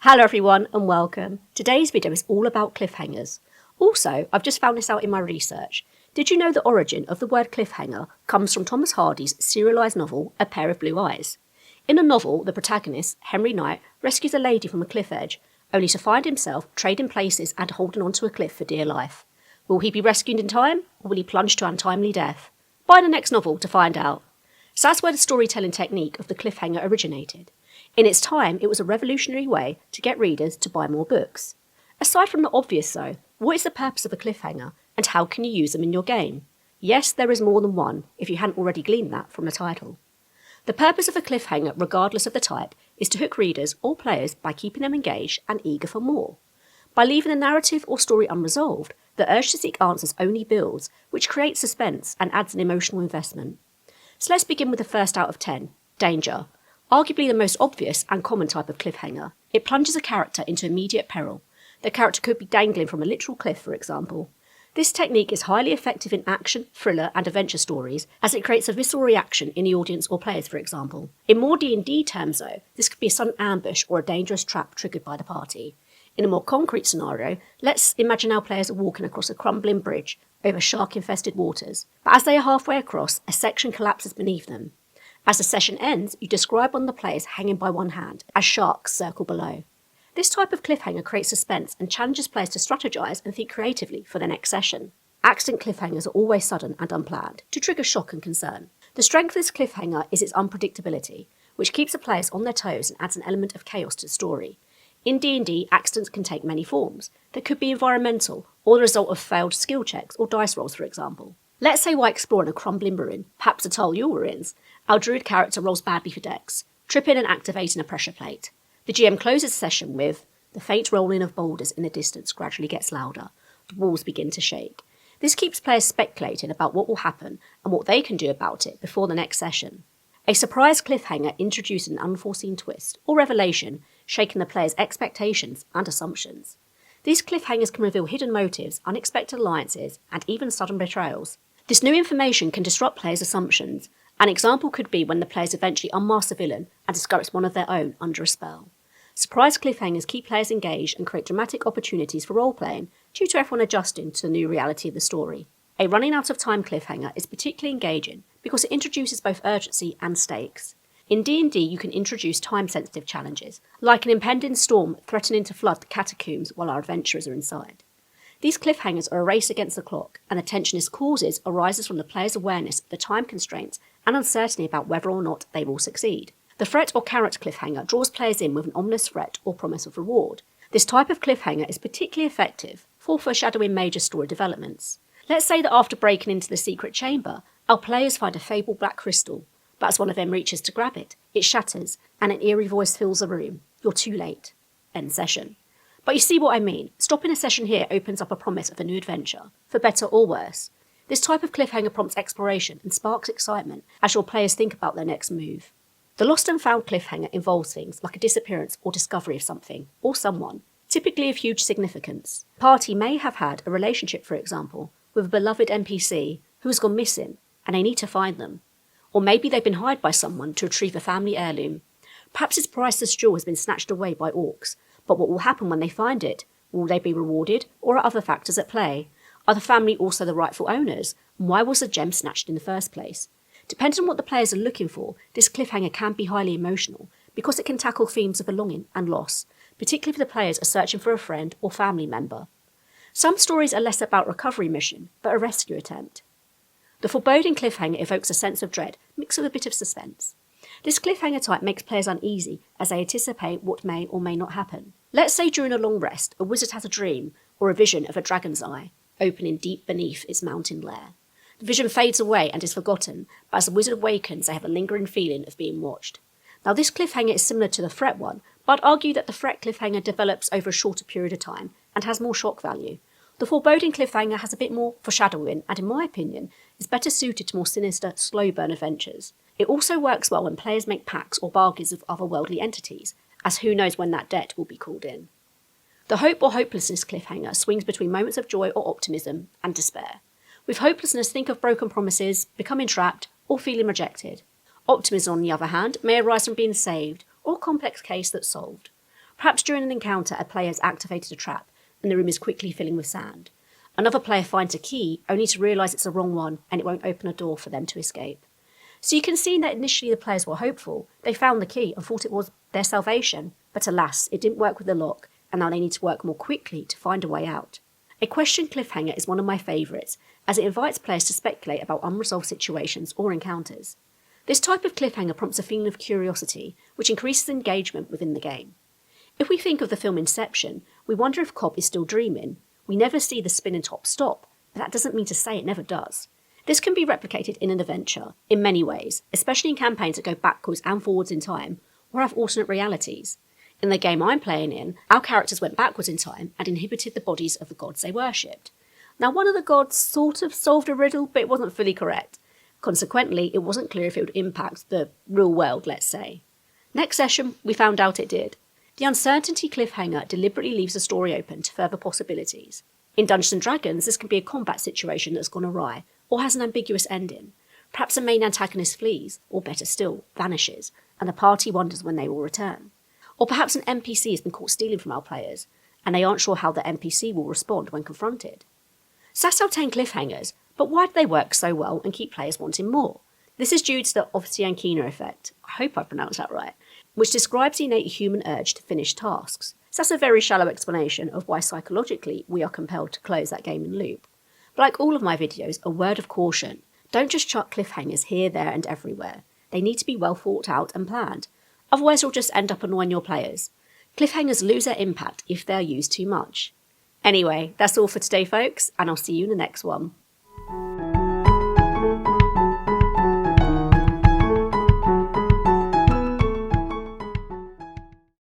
Hello everyone and welcome. Today's video is all about cliffhangers. Also, I've just found this out in my research. Did you know the origin of the word cliffhanger comes from Thomas Hardy's serialised novel, A Pair of Blue Eyes? In the novel, the protagonist, Henry Knight, rescues a lady from a cliff edge, only to find himself trading places and holding onto a cliff for dear life. Will he be rescued in time, or will he plunge to untimely death? Buy the next novel to find out. So that's where the storytelling technique of the cliffhanger originated. In its time, it was a revolutionary way to get readers to buy more books. Aside from the obvious though, what is the purpose of a cliffhanger and how can you use them in your game? Yes, there is more than one, if you hadn't already gleaned that from the title. The purpose of a cliffhanger, regardless of the type, is to hook readers or players by keeping them engaged and eager for more. By leaving a narrative or story unresolved, the urge to seek answers only builds, which creates suspense and adds an emotional investment. So let's begin with the first out of 10, danger. Arguably the most obvious and common type of cliffhanger, it plunges a character into immediate peril. The character could be dangling from a literal cliff, for example. This technique is highly effective in action, thriller and adventure stories, as it creates a visceral reaction in the audience or players, for example. In more D&D terms though, this could be a sudden ambush or a dangerous trap triggered by the party. In a more concrete scenario, let's imagine our players are walking across a crumbling bridge over shark-infested waters, but as they are halfway across, a section collapses beneath them. As the session ends, you describe one of the players hanging by one hand, as sharks circle below. This type of cliffhanger creates suspense and challenges players to strategise and think creatively for the next session. Accident cliffhangers are always sudden and unplanned, to trigger shock and concern. The strength of this cliffhanger is its unpredictability, which keeps the players on their toes and adds an element of chaos to the story. In D&D, accidents can take many forms. They could be environmental, or the result of failed skill checks or dice rolls, for example. Let's say while exploring a crumbling ruin, perhaps a tile you're in, our druid character rolls badly for dex, tripping and activating a pressure plate. The GM closes the session with, the faint rolling of boulders in the distance gradually gets louder. The walls begin to shake. This keeps players speculating about what will happen and what they can do about it before the next session. A surprise cliffhanger introduces an unforeseen twist or revelation, shaking the player's expectations and assumptions. These cliffhangers can reveal hidden motives, unexpected alliances, and even sudden betrayals. This new information can disrupt players' assumptions. An example could be when the players eventually unmask the villain and discover it's one of their own under a spell. Surprise cliffhangers keep players engaged and create dramatic opportunities for role-playing due to everyone adjusting to the new reality of the story. A running out of time cliffhanger is particularly engaging because it introduces both urgency and stakes. In D&D, you can introduce time-sensitive challenges, like an impending storm threatening to flood the catacombs while our adventurers are inside. These cliffhangers are a race against the clock, and the tension this causes arises from the player's awareness of the time constraints and uncertainty about whether or not they will succeed. The threat or character cliffhanger draws players in with an ominous threat or promise of reward. This type of cliffhanger is particularly effective for foreshadowing major story developments. Let's say that after breaking into the secret chamber, our players find a fabled black crystal, but as one of them reaches to grab it, it shatters and an eerie voice fills the room. You're too late. End session. But you see what I mean. Stopping a session here opens up a promise of a new adventure, for better or worse. This type of cliffhanger prompts exploration and sparks excitement as your players think about their next move. The lost and found cliffhanger involves things like a disappearance or discovery of something, or someone, typically of huge significance. The party may have had a relationship, for example, with a beloved NPC who has gone missing and they need to find them. Or maybe they've been hired by someone to retrieve a family heirloom. Perhaps this priceless jewel has been snatched away by orcs. But what will happen when they find it? Will they be rewarded, or are other factors at play? Are the family also the rightful owners? And why was the gem snatched in the first place? Depending on what the players are looking for, this cliffhanger can be highly emotional, because it can tackle themes of belonging and loss, particularly if the players are searching for a friend or family member. Some stories are less about recovery mission, but a rescue attempt. The foreboding cliffhanger evokes a sense of dread, mixed with a bit of suspense. This cliffhanger type makes players uneasy as they anticipate what may or may not happen. Let's say during a long rest, a wizard has a dream or a vision of a dragon's eye, opening deep beneath its mountain lair. The vision fades away and is forgotten, but as the wizard awakens, they have a lingering feeling of being watched. Now this cliffhanger is similar to the threat one, but I'd argue that the threat cliffhanger develops over a shorter period of time and has more shock value. The foreboding cliffhanger has a bit more foreshadowing and, in my opinion, is better suited to more sinister, slow burn adventures. It also works well when players make pacts or bargains with otherworldly entities, as who knows when that debt will be called in. The hope or hopelessness cliffhanger swings between moments of joy or optimism and despair. With hopelessness, think of broken promises, becoming trapped, or feeling rejected. Optimism, on the other hand, may arise from being saved, or a complex case that's solved. Perhaps during an encounter, a player has activated a trap and the room is quickly filling with sand. Another player finds a key only to realise it's the wrong one and it won't open a door for them to escape. So you can see that initially the players were hopeful. They found the key and thought it was their salvation, but alas, it didn't work with the lock, and now they need to work more quickly to find a way out. A question cliffhanger is one of my favourites, as it invites players to speculate about unresolved situations or encounters. This type of cliffhanger prompts a feeling of curiosity, which increases engagement within the game. If we think of the film Inception, we wonder if Cobb is still dreaming. We never see the spinning top stop, but that doesn't mean to say it never does. This can be replicated in an adventure, in many ways, especially in campaigns that go backwards and forwards in time, or have alternate realities. In the game I'm playing in, our characters went backwards in time and inhabited the bodies of the gods they worshipped. Now, one of the gods sort of solved a riddle, but it wasn't fully correct. Consequently, it wasn't clear if it would impact the real world, let's say. Next session, we found out it did. The uncertainty cliffhanger deliberately leaves the story open to further possibilities. In Dungeons & Dragons, this can be a combat situation that's gone awry, or has an ambiguous ending. Perhaps a main antagonist flees, or better still, vanishes, and the party wonders when they will return. Or perhaps an NPC has been caught stealing from our players, and they aren't sure how the NPC will respond when confronted. So that's our 10 cliffhangers, but why do they work so well and keep players wanting more? This is due to the Ovsiankina effect, I hope I pronounced that right, which describes the innate human urge to finish tasks. So that's a very shallow explanation of why psychologically we are compelled to close that game in loop. But like all of my videos, a word of caution. Don't just chuck cliffhangers here, there and everywhere. They need to be well thought out and planned. Otherwise you'll just end up annoying your players. Cliffhangers lose their impact if they're used too much. Anyway, that's all for today folks, and I'll see you in the next one.